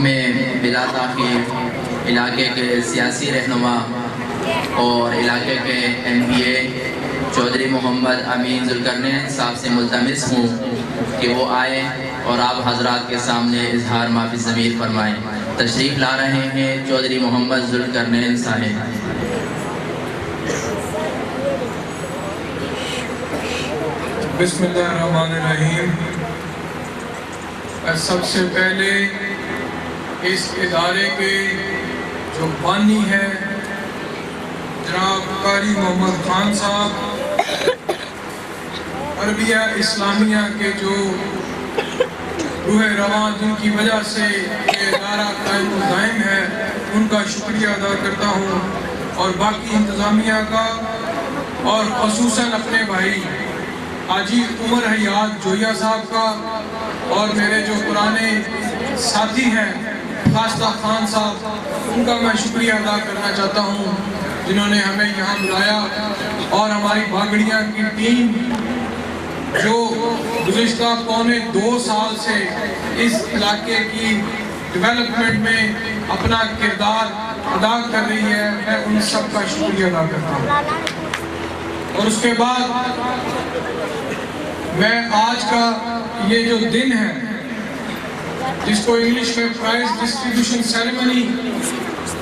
میں بلا تاخیر علاقے کے سیاسی رہنما اور علاقے کے MPA چودھری محمد امین ذوالقرنین صاحب سے ملتمس ہوں کہ وہ آئیں اور آپ حضرات کے سامنے اظہار ما فی الضمیر فرمائیں۔ تشریف لا رہے ہیں چودھری محمد ذوالقرنین صاحب۔ بسم اللہ الرحمن الرحیم۔ سب سے پہلے اس ادارے کے جو بانی ہے جناب قاری محمد خان صاحب، عربیہ اسلامیہ کے جو روح رواں جن کی وجہ سے یہ ادارہ قائم و دائم ہے، ان کا شکریہ ادا کرتا ہوں، اور باقی انتظامیہ کا، اور خصوصاً اپنے بھائی حاجی عمر حیات جویا صاحب کا، اور میرے جو پرانے ساتھی ہیں خاصہ خان صاحب، ان کا میں شکریہ ادا کرنا چاہتا ہوں جنہوں نے ہمیں یہاں بلایا، اور ہماری باگڑیاں کی ٹیم جو گزشتہ پونے 2 سال سے اس علاقے کی ڈیولپمنٹ میں اپنا کردار ادا کر رہی ہے، میں ان سب کا شکریہ ادا کرتا ہوں۔ اور اس کے بعد میں آج کا یہ جو دن ہے جس کو انگلش میں پرائز ڈسٹریبیوشن سیریمنی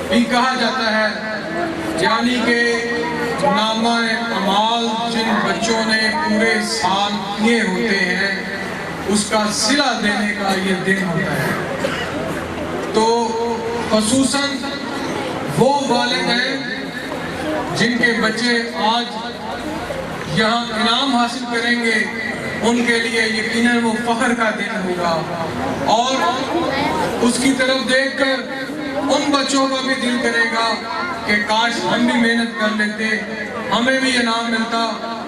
بھی کہا جاتا ہے، یعنی کہ نامہ اعمال جن بچوں نے پورے سال کیے ہوتے ہیں اس کا صلہ دینے کا یہ دن ہوتا ہے۔ تو خصوصاً وہ والدین جن کے بچے آج یہاں انعام حاصل کریں گے، ان کے لیے یقیناً وہ فخر کا دن ہوگا، اور اس کی طرف دیکھ کر ان بچوں کا بھی دل کرے گا کہ کاش ہم بھی محنت کر لیتے، ہمیں بھی انعام ملتا،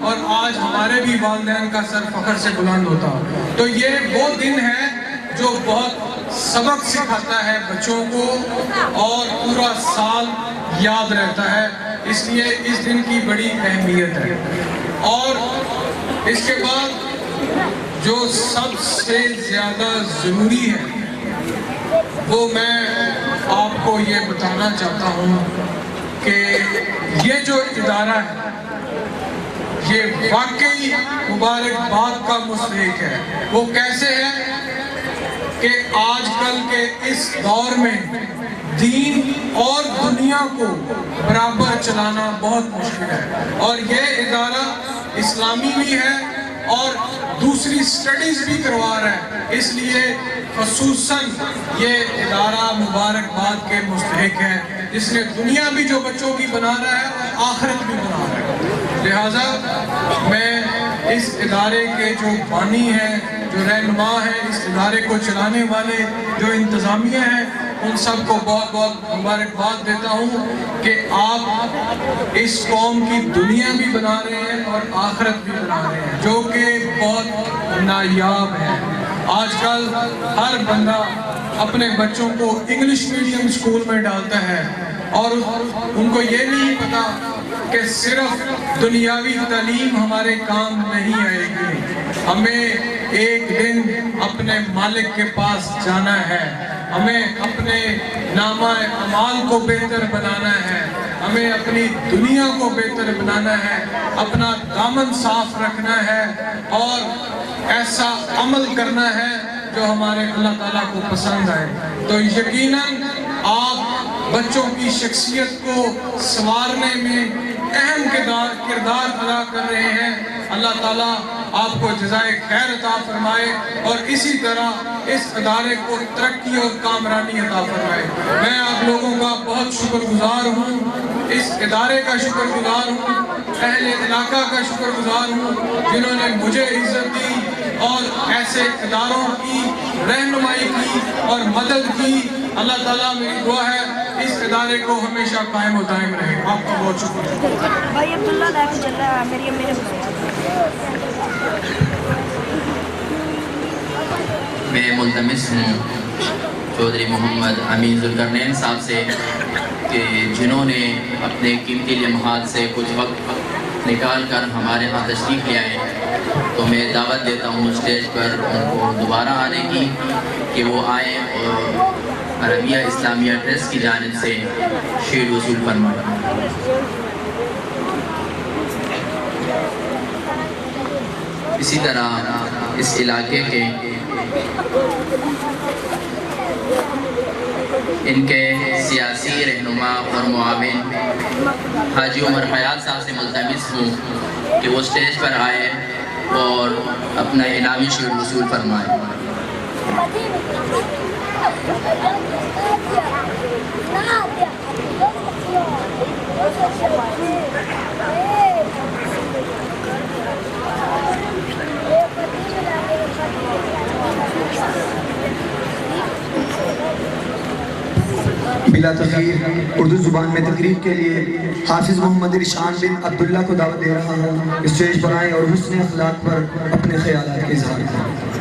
اور آج ہمارے بھی والدین کا سر فخر سے بلند ہوتا۔ تو یہ وہ دن ہے جو بہت سبق سکھاتا ہے بچوں کو، اور پورا سال یاد رہتا ہے، اس لیے اس دن کی بڑی اہمیت ہے۔ اور اس کے بعد جو سب سے زیادہ ضروری ہے وہ میں آپ کو یہ بتانا چاہتا ہوں کہ یہ جو ادارہ ہے یہ واقعی مبارکباد کا مستحق ہے۔ وہ کیسے ہے کہ آج کل کے اس دور میں دین اور دنیا کو برابر چلانا بہت مشکل ہے، اور یہ ادارہ اسلامی بھی ہے اور دوسری سٹڈیز بھی کروا رہا ہے، اس لیے خصوصاً یہ ادارہ مبارکباد کے مستحق ہے، جس نے دنیا بھی جو بچوں کی بنا رہا ہے اور آخرت بھی بنا رہا ہے۔ لہٰذا میں اس ادارے کے جو بانی ہیں، جو رہنما ہیں، اس ادارے کو چلانے والے جو انتظامیہ ہیں، ان سب کو بہت بہت مبارکباد دیتا ہوں کہ آپ اس قوم کی دنیا بھی بنا رہے ہیں اور آخرت بھی بنا رہے ہیں، جو کہ بہت نایاب ہے۔ آج کل ہر بندہ اپنے بچوں کو انگلش میڈیم اسکول میں ڈالتا ہے، اور ان کو یہ نہیں پتا کہ صرف دنیاوی تعلیم ہمارے کام نہیں آئے گی، ہمیں ایک دن اپنے مالک کے پاس جانا ہے، ہمیں اپنے نامہ اعمال کو بہتر بنانا ہے، ہمیں اپنی دنیا کو بہتر بنانا ہے، اپنا دامن صاف رکھنا ہے، اور ایسا عمل کرنا ہے جو ہمارے اللہ تعالیٰ کو پسند آئے۔ تو یقیناً آپ بچوں کی شخصیت کو سنوارنے میں اہم کردار ادا کر رہے ہیں۔ اللہ تعالیٰ آپ کو جزائے خیر عطا فرمائے، اور اسی طرح اس ادارے کو ترقی اور کامرانی عطا فرمائے۔ میں آپ لوگوں کا بہت شکر گزار ہوں، اس ادارے کا شکر گزار ہوں، اہل علاقہ کا شکر گزار ہوں جنہوں نے مجھے عزت دی اور ایسے اداروں کی رہنمائی کی اور مدد کی۔ اللہ تعالیٰ میری دعا ہے اس ادارے کو ہمیشہ قائم و دائم رہے۔ آپ کا بہت شکریہ۔ بھائی عبداللہ لائف چل رہا ہے، میری امی نے میں ملتمس ہوں چودھری محمد امین ذوالقرنین صاحب سے کہ جنہوں نے اپنے قیمتی لمحات سے کچھ وقت نکال کر ہمارے ہاں تشریف لے آئے، تو میں دعوت دیتا ہوں اسٹیج پر ان کو دوبارہ آنے کی کہ وہ آئیں اور عربیہ اسلامیہ ٹرسٹ کی جانب سے شیلڈ وصول فرمائے۔ اسی طرح اس علاقے کے ان کے سیاسی رہنما اور معاون حاجی عمر حیات صاحب سے ملتمس ہوں کہ وہ اسٹیج پر آئے اور اپنا انعامی شیلڈ وصول فرمائے۔ بلا تخیر اردو زبان میں تقریر کے لیے حافظ محمد ارشان بن عبداللہ کو دعوت دے رہا ہوں، اسٹیج پر آئیں اور حسن اخلاق پر اپنے خیالات کا اظہار کریں۔